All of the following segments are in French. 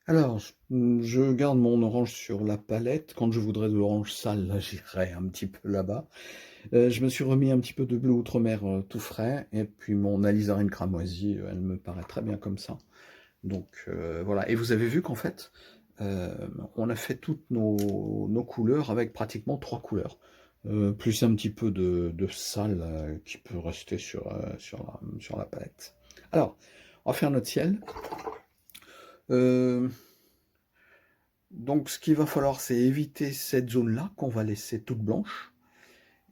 Alors, je garde mon orange sur la palette. Quand je voudrais de l'orange sale, là, j'irai un petit peu là-bas. Je me suis remis un petit peu de bleu outre-mer tout frais, et puis mon alizarine cramoisie, elle me paraît très bien comme ça. Donc voilà. Et vous avez vu qu'en fait, euh, on a fait toutes nos couleurs avec pratiquement 3 couleurs. Plus un petit peu de sale qui peut rester sur la palette. Alors, on va faire notre ciel. Euh, Donc, ce qu'il va falloir, c'est éviter cette zone-là qu'on va laisser toute blanche.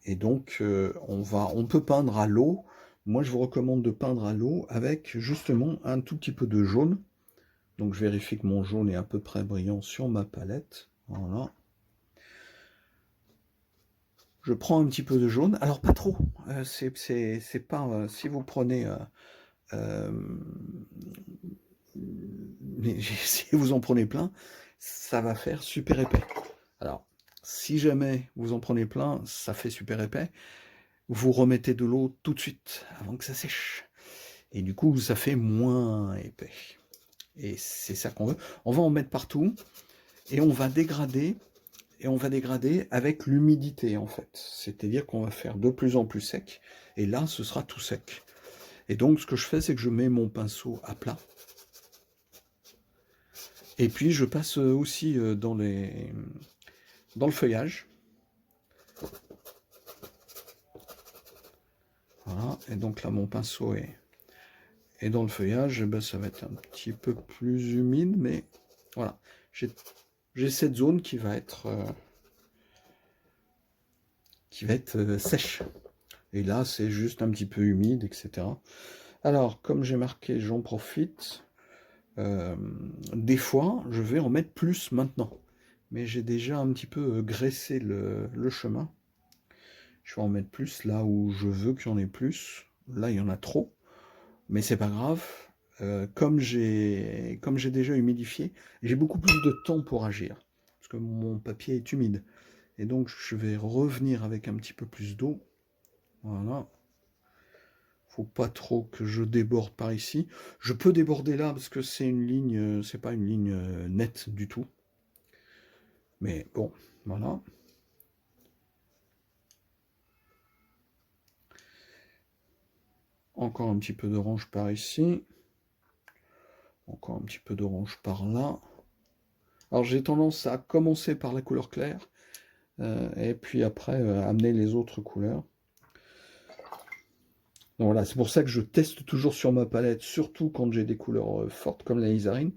Et donc, on peut peindre à l'eau. Moi, je vous recommande de peindre à l'eau avec justement un tout petit peu de jaune. Donc, je vérifie que mon jaune est à peu près brillant sur ma palette. Voilà. Je prends un petit peu de jaune. Alors, pas trop. C'est pas. Si vous prenez. Euh, mais si vous en prenez plein, ça va faire super épais. Alors, si jamais vous en prenez plein, ça fait super épais, vous remettez de l'eau tout de suite, avant que ça sèche. Et du coup, ça fait moins épais. Et c'est ça qu'on veut. On va en mettre partout, et on va dégrader avec l'humidité, en fait. C'est-à-dire qu'on va faire de plus en plus sec, et là, ce sera tout sec. Et donc, ce que je fais, c'est que je mets mon pinceau à plat, et puis je passe aussi dans le feuillage. Voilà, et donc là, mon pinceau est dans le feuillage, ben, ça va être un petit peu plus humide, mais voilà. J'ai cette zone qui va être sèche. Et là, c'est juste un petit peu humide, etc. Alors, comme j'ai marqué, j'en profite. Euh, des fois, je vais en mettre plus maintenant. Mais j'ai déjà un petit peu graissé le chemin. Je vais en mettre plus là où je veux qu'il y en ait plus. Là, il y en a trop. Mais c'est pas grave. Comme j'ai déjà humidifié, j'ai beaucoup plus de temps pour agir. Parce que mon papier est humide. Et donc, je vais revenir avec un petit peu plus d'eau. Voilà. Faut pas trop que je déborde par ici. Je peux déborder là parce que c'est une ligne, c'est pas une ligne nette du tout. Mais bon, voilà. Encore un petit peu d'orange par ici. Encore un petit peu d'orange par là. Alors j'ai tendance à commencer par la couleur claire et puis après amener les autres couleurs. Donc voilà, c'est pour ça que je teste toujours sur ma palette, surtout quand j'ai des couleurs fortes comme la lisarine.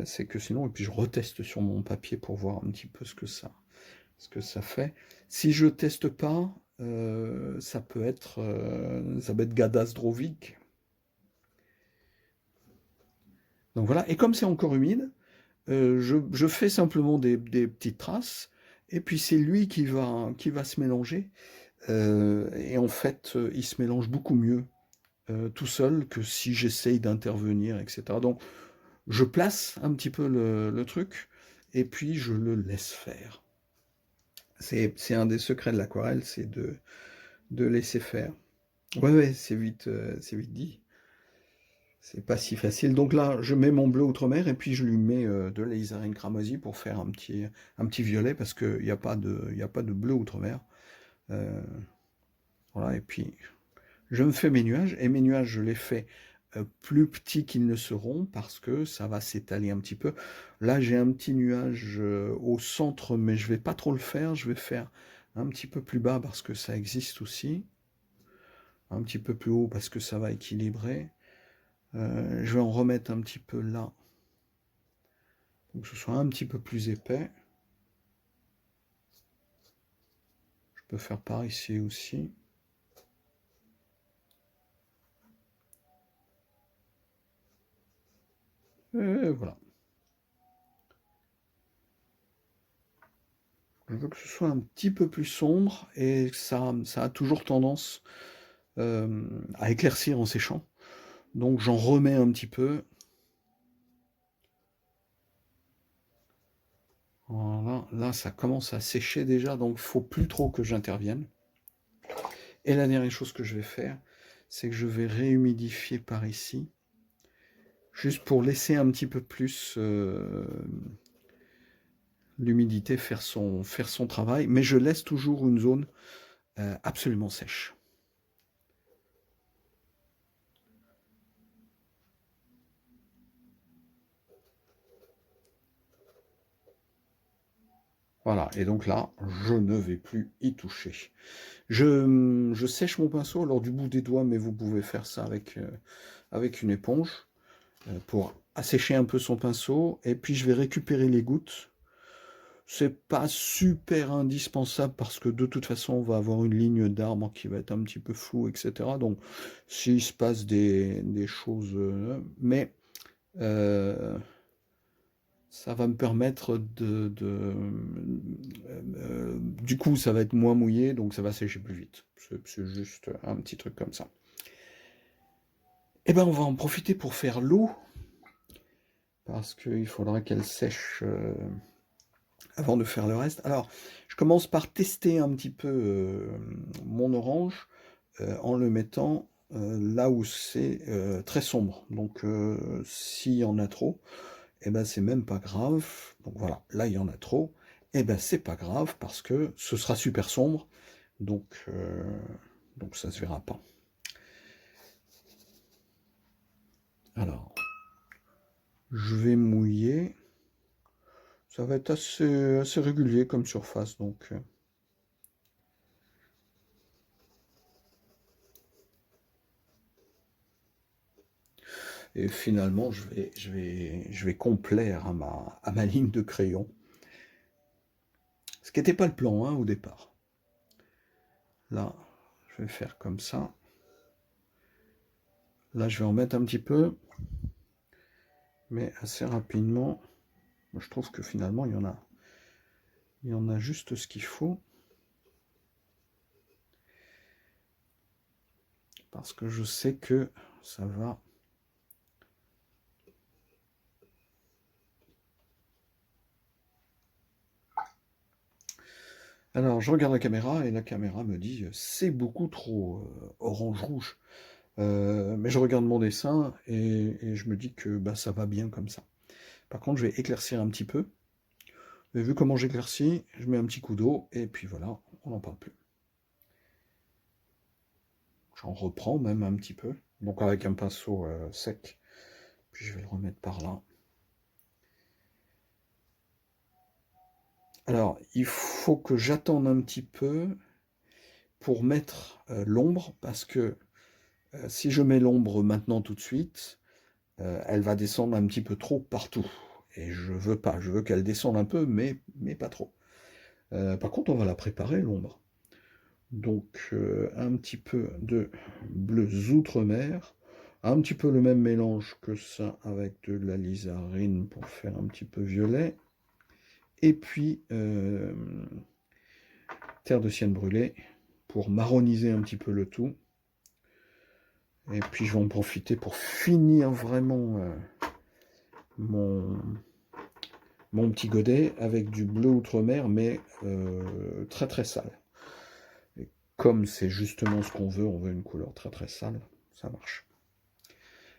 C'est que sinon, et puis je reteste sur mon papier pour voir un petit peu ce que ça fait. Si je teste pas, ça peut être Gadasdrovic. Donc voilà, et comme c'est encore humide, je fais simplement des petites traces, et puis c'est lui qui va se mélanger. Et en fait, il se mélange beaucoup mieux tout seul que si j'essaye d'intervenir, etc. Donc, je place un petit peu le truc et puis je le laisse faire. C'est un des secrets de l'aquarelle, c'est de laisser faire. Ouais, ouais, c'est vite dit. C'est pas si facile. Donc là, je mets mon bleu outre-mer et puis je lui mets de l'alizarine cramoisie pour faire un petit violet parce qu'il n'y a pas il y a pas de bleu outre-mer. Euh, voilà, et puis je me fais mes nuages, et mes nuages, je les fais plus petits qu'ils ne seront parce que ça va s'étaler un petit peu. Là, j'ai un petit nuage au centre, mais je vais pas trop le faire. Je vais faire un petit peu plus bas parce que ça existe aussi. Un petit peu plus haut parce que ça va équilibrer. Je vais en remettre un petit peu là pour que ce soit un petit peu plus épais. Je peux faire par ici aussi. Et voilà. Je veux que ce soit un petit peu plus sombre et ça a toujours tendance à éclaircir en séchant. Donc j'en remets un petit peu. Voilà, là ça commence à sécher déjà, donc il faut plus trop que j'intervienne. Et la dernière chose que je vais faire, c'est que je vais réhumidifier par ici. juste pour laisser un petit peu plus l'humidité faire son travail, mais je laisse toujours une zone absolument sèche. Voilà, et donc là, je ne vais plus y toucher. Je sèche mon pinceau alors du bout des doigts, mais vous pouvez faire ça avec une éponge pour assécher un peu son pinceau, et puis je vais récupérer les gouttes. C'est pas super indispensable parce que de toute façon, on va avoir une ligne d'arbre qui va être un petit peu floue, etc. Donc, s'il se passe des choses, mais euh, ça va me permettre du coup, ça va être moins mouillé, donc ça va sécher plus vite. C'est juste un petit truc comme ça. Eh ben, on va en profiter pour faire l'eau, parce qu'il faudra qu'elle sèche avant de faire le reste. Alors, je commence par tester un petit peu mon orange en le mettant là où c'est très sombre. Donc, s'il y en a trop, eh ben, c'est même pas grave. Donc voilà, là, il y en a trop. Eh ben, c'est pas grave parce que ce sera super sombre. Donc ça se verra pas. Alors, je vais mouiller. Ça va être assez régulier comme surface, donc. Et finalement, je vais complaire à ma ligne de crayon. Ce qui n'était pas le plan hein, au départ. Là, je vais faire comme ça. Là, je vais en mettre un petit peu. Mais assez rapidement, je trouve que finalement, il y en a juste ce qu'il faut. Parce que je sais que ça va. Alors, je regarde la caméra et la caméra me dit c'est beaucoup trop orange-rouge. Mais je regarde mon dessin et je me dis que bah, ça va bien comme ça. Par contre, je vais éclaircir un petit peu. Et vu comment j'éclaircis, je mets un petit coup d'eau et puis voilà, on n'en parle plus. J'en reprends même un petit peu, donc avec un pinceau sec. Puis je vais le remettre par là. Alors, il faut que j'attende un petit peu pour mettre l'ombre, parce que si je mets l'ombre maintenant tout de suite, elle va descendre un petit peu trop partout. Et je veux pas, je veux qu'elle descende un peu, mais pas trop. Par contre, on va la préparer, l'ombre. Donc, un petit peu de bleus outre-mer, un petit peu le même mélange que ça avec de la lizarine pour faire un petit peu violet. Et puis, terre de sienne brûlée pour marroniser un petit peu le tout. Et puis, je vais en profiter pour finir vraiment mon, mon petit godet avec du bleu outre-mer, mais très très sale. Et comme c'est justement ce qu'on veut, on veut une couleur très très sale, ça marche.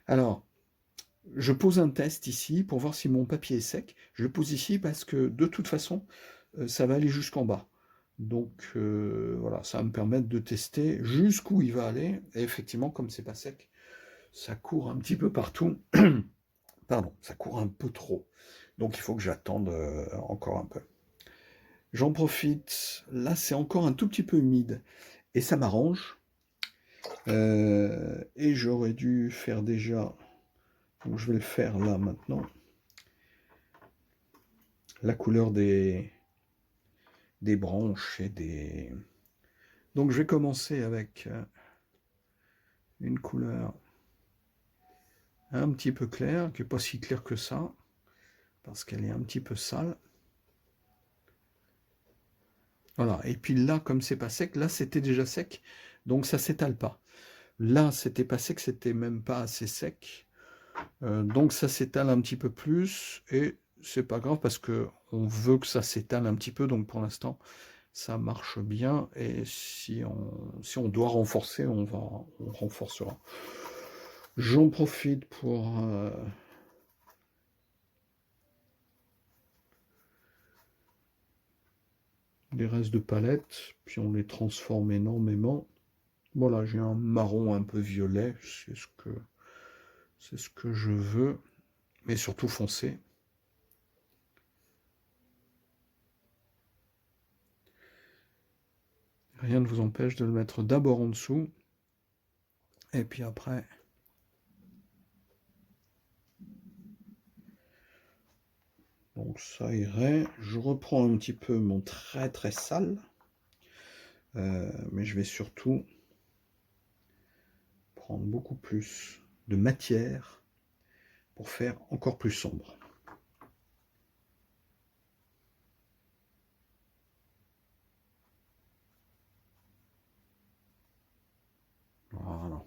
Alors, je pose un test ici pour voir si mon papier est sec. Je le pose ici parce que de toute façon, ça va aller jusqu'en bas. Donc voilà, ça va me permettre de tester jusqu'où il va aller. Et effectivement, comme c'est pas sec, ça court un petit peu partout. Pardon, ça court un peu trop. Donc il faut que j'attende encore un peu. J'en profite. Là, c'est encore un tout petit peu humide. Et ça m'arrange. Et j'aurais dû faire déjà. Donc je vais le faire là maintenant. La couleur des branches et des. Donc je vais commencer avec une couleur un petit peu claire, qui n'est pas si claire que ça, parce qu'elle est un petit peu sale. Voilà, et puis là, comme c'est pas sec, là c'était déjà sec, donc ça s'étale pas. Là, c'était pas sec, c'était même pas assez sec. Donc ça s'étale un petit peu plus, et c'est pas grave parce que on veut que ça s'étale un petit peu, donc pour l'instant, ça marche bien, et si on doit renforcer, on renforcera. J'en profite pour des restes de palettes, puis on les transforme énormément. Voilà, j'ai un marron un peu violet, c'est ce que je veux, mais surtout foncé. Rien ne vous empêche de le mettre d'abord en dessous, et puis après. Donc ça irait. Je reprends un petit peu mon très très sale, mais je vais surtout prendre beaucoup plus de matière pour faire encore plus sombre. Voilà.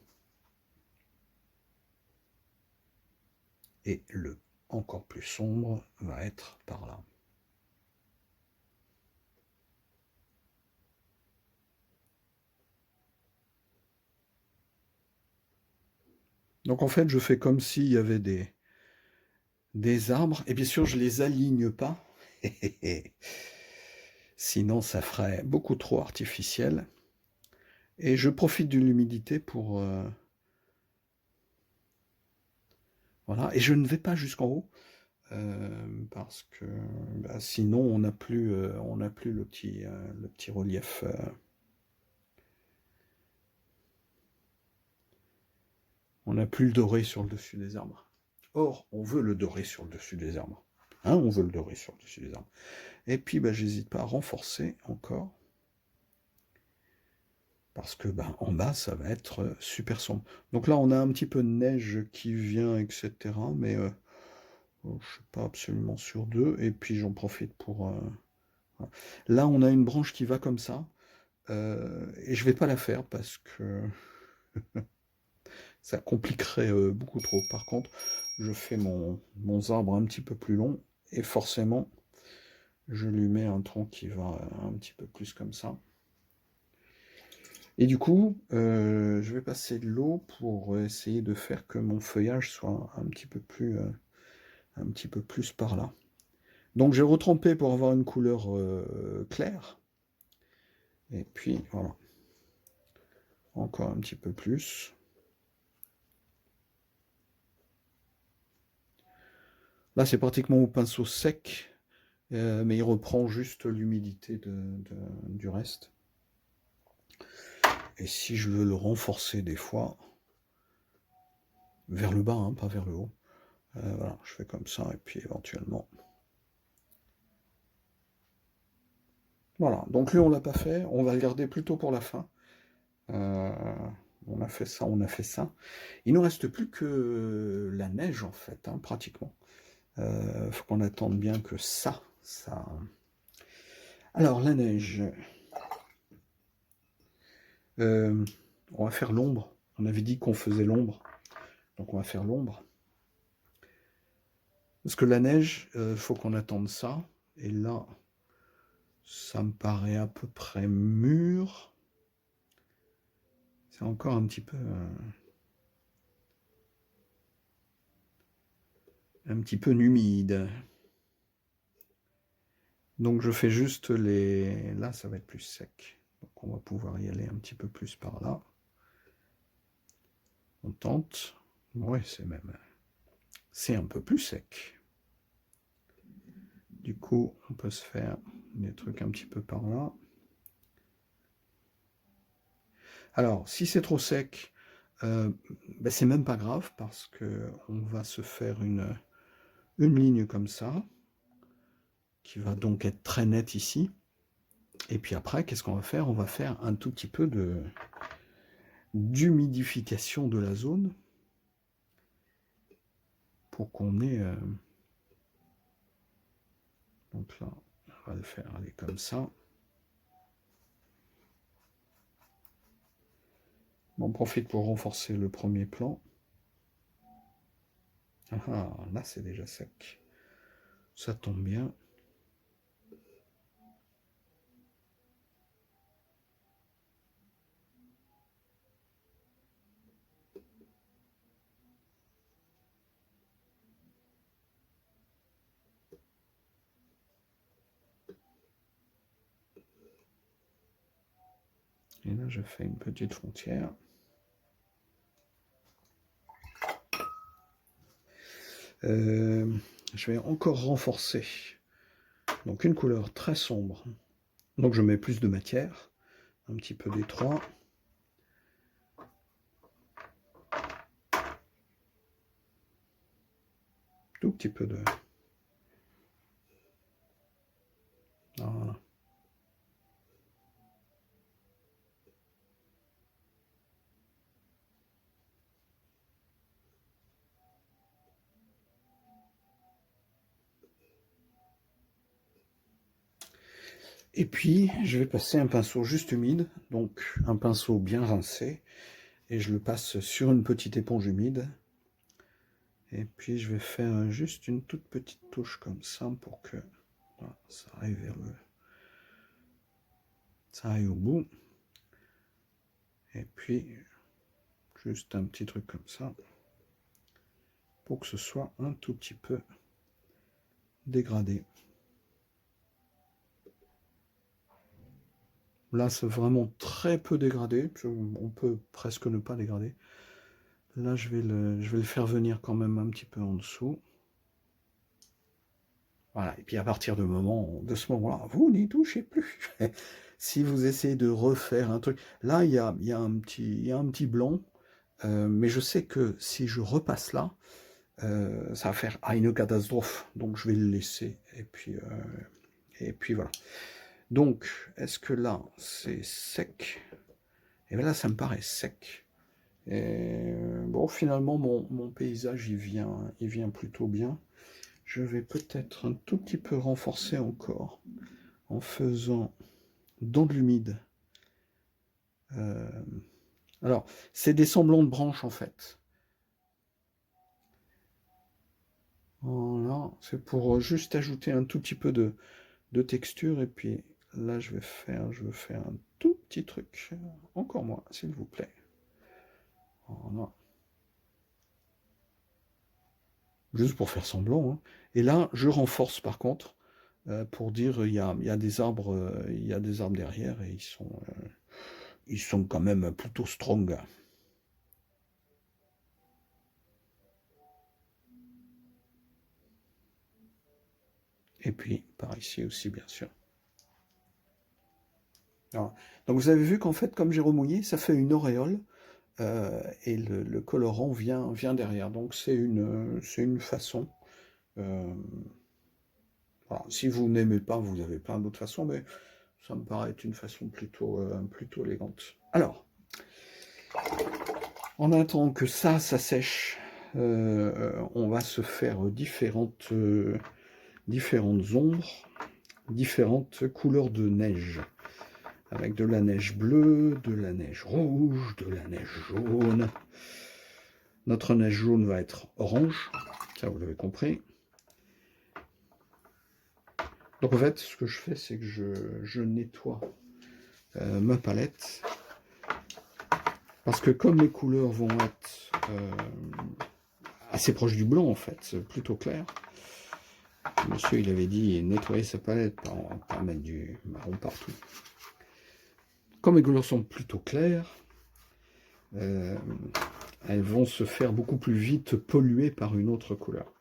Et le encore plus sombre va être par là. Donc en fait, je fais comme s'il y avait des arbres, et bien sûr, je les aligne pas, sinon ça ferait beaucoup trop artificiel. Et je profite de l'humidité pour... voilà, et je ne vais pas jusqu'en haut, parce que bah, sinon on n'a plus le petit relief. On n'a plus le doré sur le dessus des arbres. Or, on veut le doré sur le dessus des arbres. Hein, on veut le doré sur le dessus des arbres. Et puis, bah, j'hésite pas à renforcer encore. Parce que en bas, ça va être super sombre. Donc là, on a un petit peu de neige qui vient, etc. Mais je ne suis pas absolument sûr d'eux. Et puis, j'en profite pour... voilà. Là, on a une branche qui va comme ça. Et je vais pas la faire parce que ça compliquerait beaucoup trop. Par contre, je fais mon arbre un petit peu plus long. Et forcément, je lui mets un tronc qui va un petit peu plus comme ça. Et du coup, je vais passer de l'eau pour essayer de faire que mon feuillage soit un petit peu plus par là. Donc j'ai retrempé pour avoir une couleur claire. Et puis voilà. Encore un petit peu plus. Là, c'est pratiquement au pinceau sec, mais il reprend juste l'humidité du reste. Et si je veux le renforcer des fois, vers le bas, hein, pas vers le haut, voilà, je fais comme ça, et puis éventuellement... Voilà, donc lui on l'a pas fait, on va le garder plutôt pour la fin. Euh, on a fait ça, on a fait ça. Il nous reste plus que la neige en fait, hein, pratiquement. Faut qu'on attende bien que ça. Alors la neige, euh, on va faire l'ombre. On avait dit qu'on faisait l'ombre, donc on va faire l'ombre. Parce que la neige, faut qu'on attende ça. Et là, ça me paraît à peu près mûr. C'est encore un petit peu humide. Donc je fais juste les... Là, ça va être plus sec. Donc on va pouvoir y aller un petit peu plus par là. On tente. Ouais, c'est même... C'est un peu plus sec. Du coup, on peut se faire des trucs un petit peu par là. Alors, si c'est trop sec, c'est même pas grave parce que on va se faire une ligne comme ça, qui va donc être très nette ici. Et puis après, qu'est-ce qu'on va faire? On va faire un tout petit peu d'humidification de la zone pour qu'on ait... donc là, on va le faire aller comme ça. On profite pour renforcer le premier plan. Ah, là c'est déjà sec. Ça tombe bien. Et là, je fais une petite frontière. Je vais encore renforcer. Donc une couleur très sombre. Donc je mets plus de matière, un petit peu d'étroit. Tout petit peu de... Voilà. Et puis, je vais passer un pinceau juste humide, donc un pinceau bien rincé, et je le passe sur une petite éponge humide. Et puis, je vais faire juste une toute petite touche comme ça pour que voilà, ça arrive vers le... Ça arrive au bout. Et puis, juste un petit truc comme ça, pour que ce soit un tout petit peu dégradé. Là, c'est vraiment très peu dégradé. On peut presque ne pas dégrader. Là, je vais le faire venir quand même un petit peu en dessous. Voilà. Et puis à partir de ce moment-là, vous n'y touchez plus. Si vous essayez de refaire un truc, là, il y a un petit blanc, mais je sais que si je repasse là, ça va faire une catastrophe. Donc je vais le laisser. Et puis voilà. Donc, est-ce que là, c'est sec? Et bien là, ça me paraît sec. Et bon, finalement, mon paysage, il vient plutôt bien. Je vais peut-être un tout petit peu renforcer encore en faisant dans de l'humide. Alors, c'est des semblants de branches en fait. Voilà, c'est pour juste ajouter un tout petit peu de texture. Et puis là, je veux faire un tout petit truc. Encore moins, s'il vous plaît. Voilà. Juste pour faire semblant, hein. Et là, je renforce par contre, pour dire il y a des arbres, il y a des arbres derrière et ils sont quand même plutôt strong. Et puis par ici aussi, bien sûr. Voilà. Donc vous avez vu qu'en fait, comme j'ai remouillé, ça fait une auréole et le colorant vient derrière. Donc c'est une façon. euh, voilà. Si vous n'aimez pas, vous avez plein d'autres façons, mais ça me paraît être une façon plutôt élégante. Alors, en attendant que ça sèche, on va se faire différentes ombres, différentes couleurs de neige. Avec de la neige bleue, de la neige rouge, de la neige jaune. Notre neige jaune va être orange, ça vous l'avez compris. Donc en fait, ce que je fais, c'est que je nettoie ma palette. Parce que comme les couleurs vont être assez proches du blanc, en fait, plutôt clair, monsieur, il avait dit nettoyer sa palette, pas mettre du marron partout. Comme les couleurs sont plutôt claires, elles vont se faire beaucoup plus vite polluer par une autre couleur.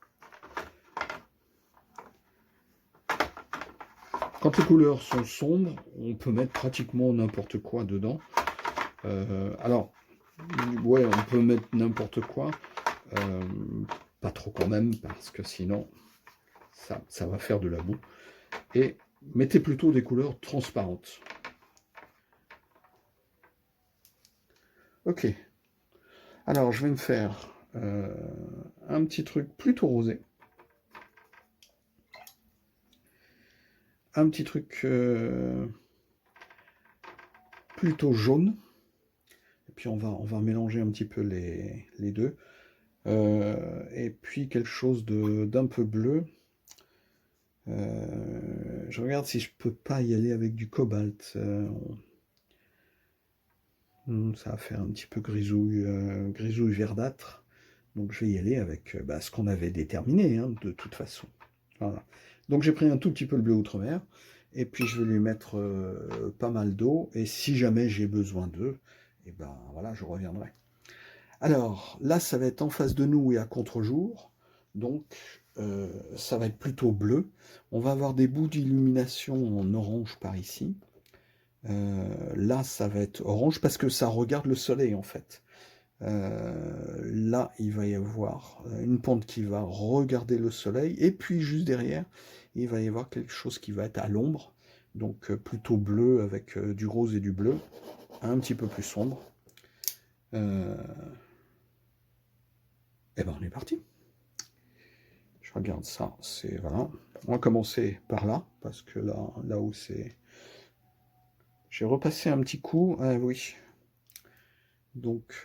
Quand les couleurs sont sombres, on peut mettre pratiquement n'importe quoi dedans. Alors, ouais, on peut mettre n'importe quoi, pas trop quand même, parce que sinon, ça va faire de la boue. Et mettez plutôt des couleurs transparentes. Ok. Alors, je vais me faire un petit truc plutôt rosé. Un petit truc plutôt jaune. Et puis, on va mélanger un petit peu les deux. Et puis, quelque chose d'un peu bleu. Je regarde si je peux pas y aller avec du cobalt. Ça va faire un petit peu grisouille verdâtre. Donc je vais y aller avec ce qu'on avait déterminé, hein, de toute façon. Voilà. Donc j'ai pris un tout petit peu le bleu outre-mer. Et puis je vais lui mettre pas mal d'eau. Et si jamais j'ai besoin d'eux, et ben voilà, je reviendrai. Alors là, ça va être en face de nous et à contre-jour. Donc ça va être plutôt bleu. On va avoir des bouts d'illumination en orange par ici. Là, ça va être orange parce que ça regarde le soleil en fait. Là, il va y avoir une pente qui va regarder le soleil, et puis juste derrière, il va y avoir quelque chose qui va être à l'ombre, donc plutôt bleu avec du rose et du bleu, un petit peu plus sombre. Et ben on est parti. Je regarde ça, c'est voilà. On va commencer par là, parce que là où c'est... J'ai repassé un petit coup, ah oui. Donc,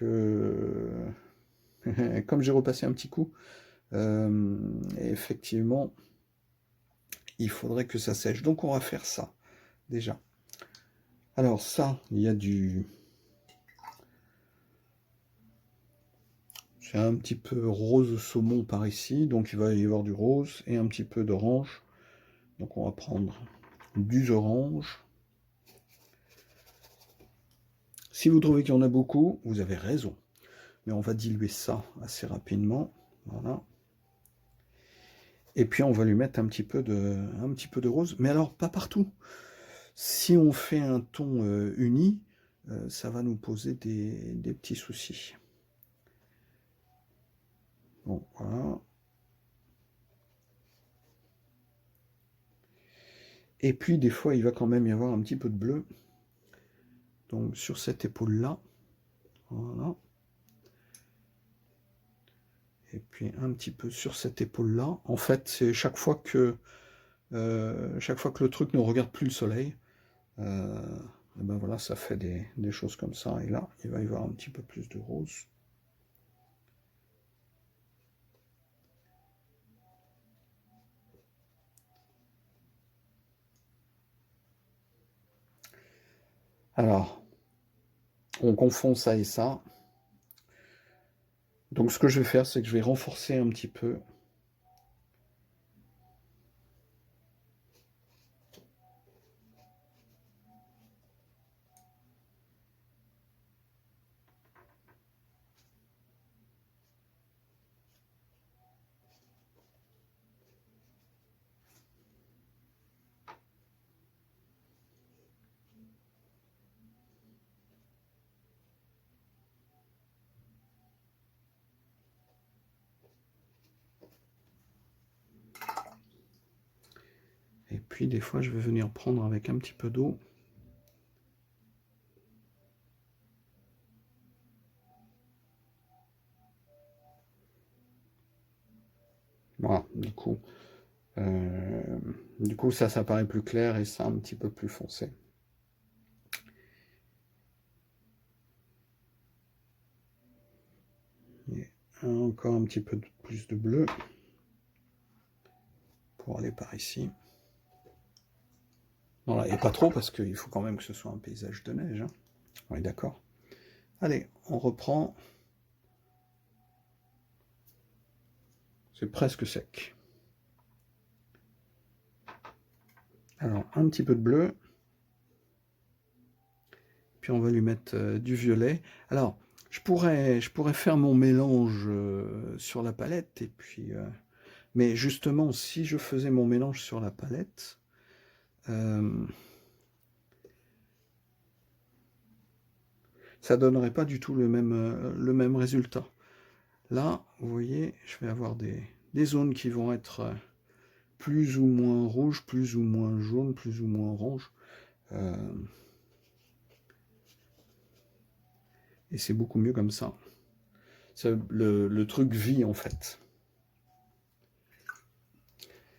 comme j'ai repassé un petit coup, effectivement, il faudrait que ça sèche. Donc on va faire ça, déjà. Alors ça, il y a du... C'est un petit peu rose saumon par ici, donc il va y avoir du rose et un petit peu d'orange. Donc on va prendre du orange. Si vous trouvez qu'il y en a beaucoup, vous avez raison. Mais on va diluer ça assez rapidement. Voilà. Et puis on va lui mettre un petit peu de rose. Mais alors, pas partout. Si on fait un ton uni, ça va nous poser des petits soucis. Bon, voilà. Et puis, des fois, il va quand même y avoir un petit peu de bleu. Donc, sur cette épaule-là. Voilà. Et puis, un petit peu sur cette épaule-là. En fait, c'est chaque fois que le truc ne regarde plus le soleil, et ben voilà, ça fait des choses comme ça. Et là, il va y avoir un petit peu plus de rose. Alors, on confond ça et ça. Donc ce que je vais faire, c'est que je vais renforcer un petit peu. Et puis des fois, je vais venir prendre avec un petit peu d'eau. Voilà, du coup ça paraît plus clair et ça un petit peu plus foncé. Et encore un petit peu plus de bleu pour aller par ici. Voilà, et pas trop parce qu'il faut quand même que ce soit un paysage de neige. Hein. On est d'accord. Allez, on reprend. C'est presque sec. Alors, un petit peu de bleu. Puis on va lui mettre du violet. Alors, je pourrais faire mon mélange sur la palette. Et puis, mais justement, si je faisais mon mélange sur la palette, ça donnerait pas du tout le même résultat. Là, vous voyez, je vais avoir des zones qui vont être plus ou moins rouges, plus ou moins jaunes, plus ou moins orange. Et c'est beaucoup mieux comme ça. Le truc vit en fait.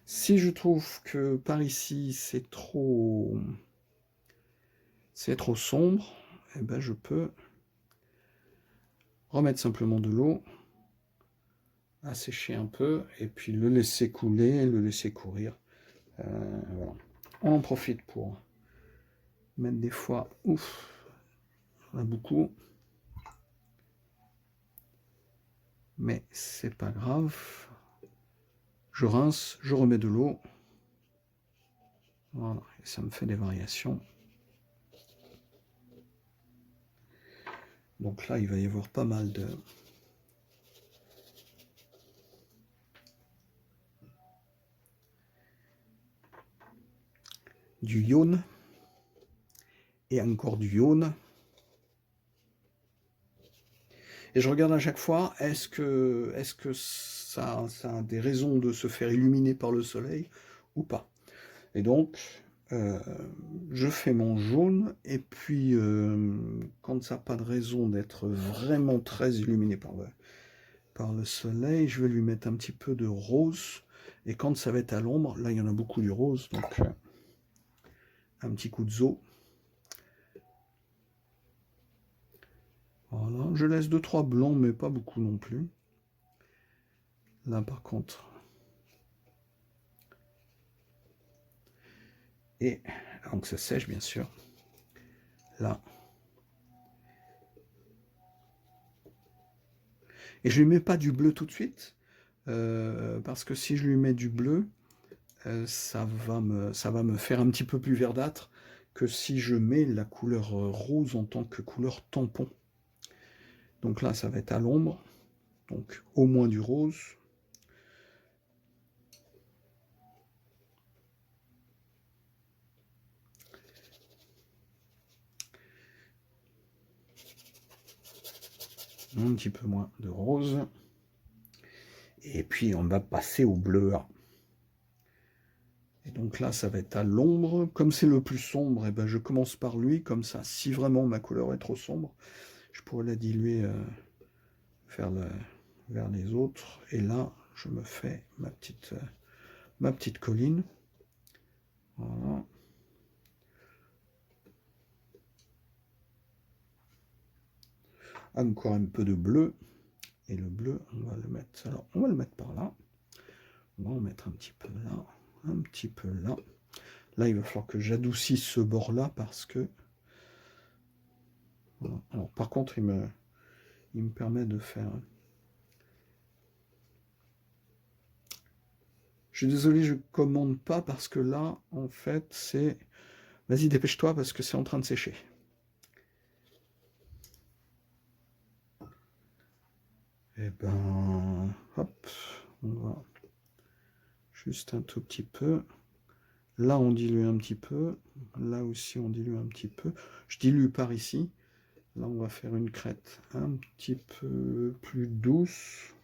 Si je trouve que par ici c'est trop sombre, eh ben je peux remettre simplement de l'eau, assécher un peu, et puis le laisser couler, le laisser courir. Voilà. On en profite pour mettre des fois, ouf, on a beaucoup, mais c'est pas grave. Je rince, je remets de l'eau. Voilà, et ça me fait des variations. Donc là, il va y avoir pas mal de... du jaune. Et encore du jaune. Et je regarde à chaque fois, est-ce que ça a des raisons de se faire illuminer par le soleil ou pas. Et donc, euh, je fais mon jaune, et puis quand ça n'a pas de raison d'être vraiment très illuminé par le soleil, je vais lui mettre un petit peu de rose. Et quand ça va être à l'ombre, là il y en a beaucoup du rose, donc un petit coup de zo. Voilà, je laisse 2-3 blancs, mais pas beaucoup non plus. Là par contre. Et avant que ça sèche, bien sûr. Là. Et je lui mets pas du bleu tout de suite, parce que si je lui mets du bleu, ça va me faire un petit peu plus verdâtre que si je mets la couleur rose en tant que couleur tampon. Donc là, ça va être à l'ombre, donc au moins du rose. Un petit peu moins de rose. Et puis on va passer au bleu. Et donc là, ça va être à l'ombre. Comme c'est le plus sombre, et ben je commence par lui, comme ça, si vraiment ma couleur est trop sombre, je pourrais la diluer vers les autres. Et là, je me fais ma petite colline. Voilà. Encore un peu de bleu. Et le bleu, on va le mettre. Alors, on va le mettre par là. On va en mettre un petit peu là. Un petit peu là. Là, il va falloir que j'adoucisse ce bord-là parce que... Voilà. Alors, par contre, il me permet de faire... Je suis désolé, je commande pas parce que là, en fait, c'est... Vas-y, dépêche-toi parce que c'est en train de sécher. Et ben... Hop, on va... Juste un tout petit peu. Là, on dilue un petit peu. Là aussi, on dilue un petit peu. Je dilue par ici. Là, on va faire une crête un petit peu plus douce.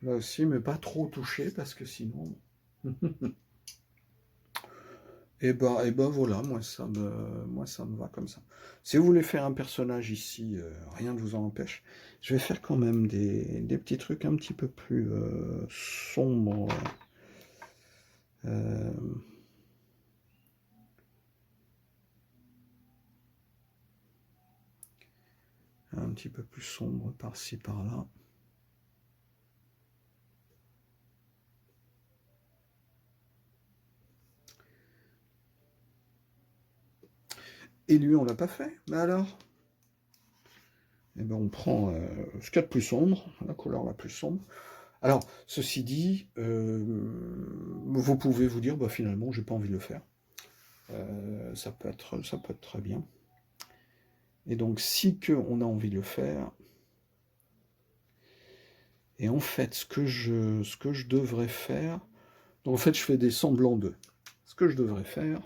Là aussi, mais pas trop touchée parce que sinon... et ben voilà, moi ça me va comme ça. Si vous voulez faire un personnage ici, rien ne vous en empêche. Je vais faire quand même des petits trucs un petit peu plus sombres. Euh, un petit peu plus sombre par-ci, par-là. Et lui, on l'a pas fait. Mais alors? Eh ben, on prend ce qu'il y a de plus sombre, la couleur la plus sombre. Alors, ceci dit, vous pouvez vous dire, bah, finalement, j'ai pas envie de le faire. Ça peut être très bien. Et donc, si que on a envie de le faire, et en fait, ce que je devrais faire, donc en fait, je fais des semblants d'eux. Ce que je devrais faire,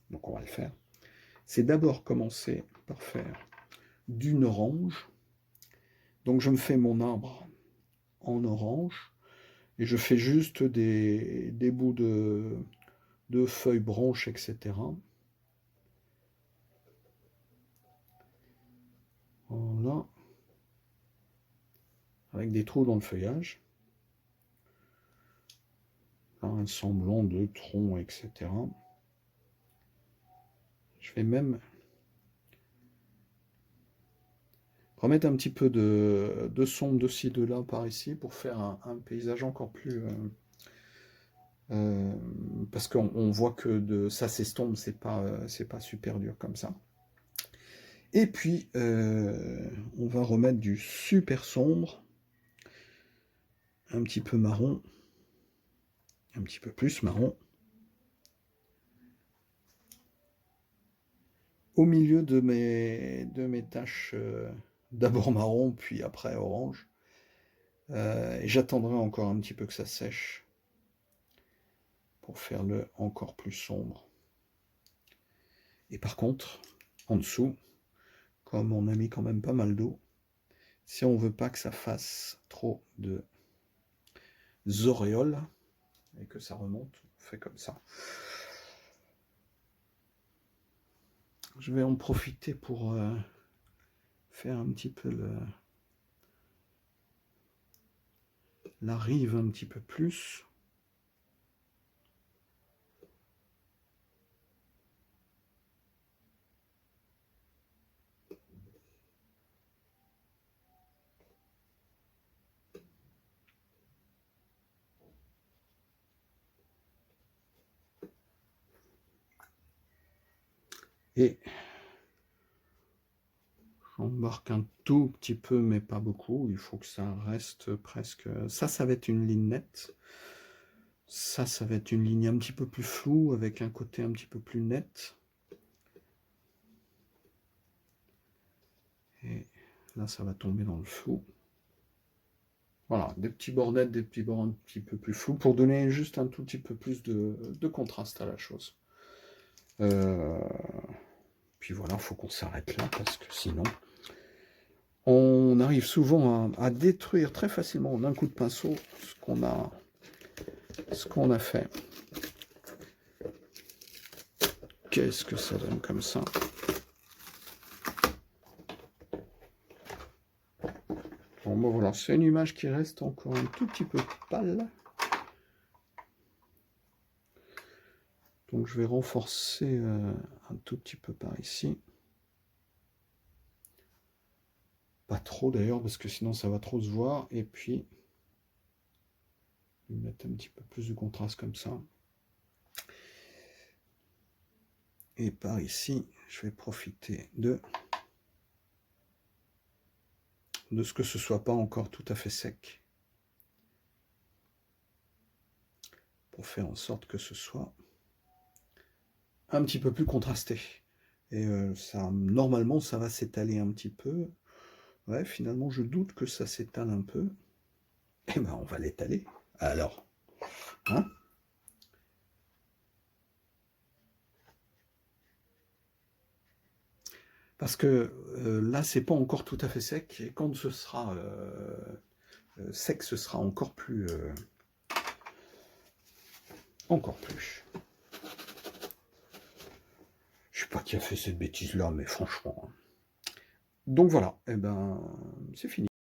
donc on va le faire, c'est d'abord commencer par faire d'une orange. Donc, je me fais mon arbre en orange, et je fais juste des bouts de feuilles, branches, etc. Voilà. Avec des trous dans le feuillage. Un semblant de tronc, etc. Je vais même remettre un petit peu de sombre de ci, de là, par ici, pour faire un paysage encore plus... parce qu'on voit que ça s'estompe, c'est pas super dur comme ça. Et puis, on va remettre du super sombre, un petit peu marron, un petit peu plus marron. au milieu de mes taches, d'abord marron, puis après orange. Et j'attendrai encore un petit peu que ça sèche pour faire le encore plus sombre. Et par contre, en dessous, comme on a mis quand même pas mal d'eau, si on veut pas que ça fasse trop de auréoles et que ça remonte, on fait comme ça. Je vais en profiter pour faire un petit peu la rive un petit peu plus. Et j'embarque un tout petit peu, mais pas beaucoup. Il faut que ça reste presque... Ça va être une ligne nette. Ça va être une ligne un petit peu plus floue, avec un côté un petit peu plus net. Et là, ça va tomber dans le flou. Voilà, des petits bords nets, des petits bords un petit peu plus flous, pour donner juste un tout petit peu plus de contraste à la chose. Puis voilà, il faut qu'on s'arrête là, parce que sinon, on arrive souvent à détruire très facilement en un coup de pinceau ce qu'on a fait. Qu'est-ce que ça donne comme ça? Bon, ben voilà, c'est une image qui reste encore un tout petit peu pâle. Donc je vais renforcer un tout petit peu par ici. Pas trop d'ailleurs, parce que sinon ça va trop se voir. Et puis, mettre un petit peu plus de contraste comme ça. Et par ici, je vais profiter de ce que ce soit pas encore tout à fait sec, pour faire en sorte que ce soit un petit peu plus contrasté. Et ça, normalement, ça va s'étaler un petit peu. Ouais, finalement, je doute que ça s'étale un peu. Eh ben, on va l'étaler. Alors, hein? Parce que là, c'est pas encore tout à fait sec. Et quand ce sera sec, ce sera encore plus... encore plus. Je sais pas qui a fait cette bêtise-là, mais franchement... Donc voilà, eh ben, c'est fini.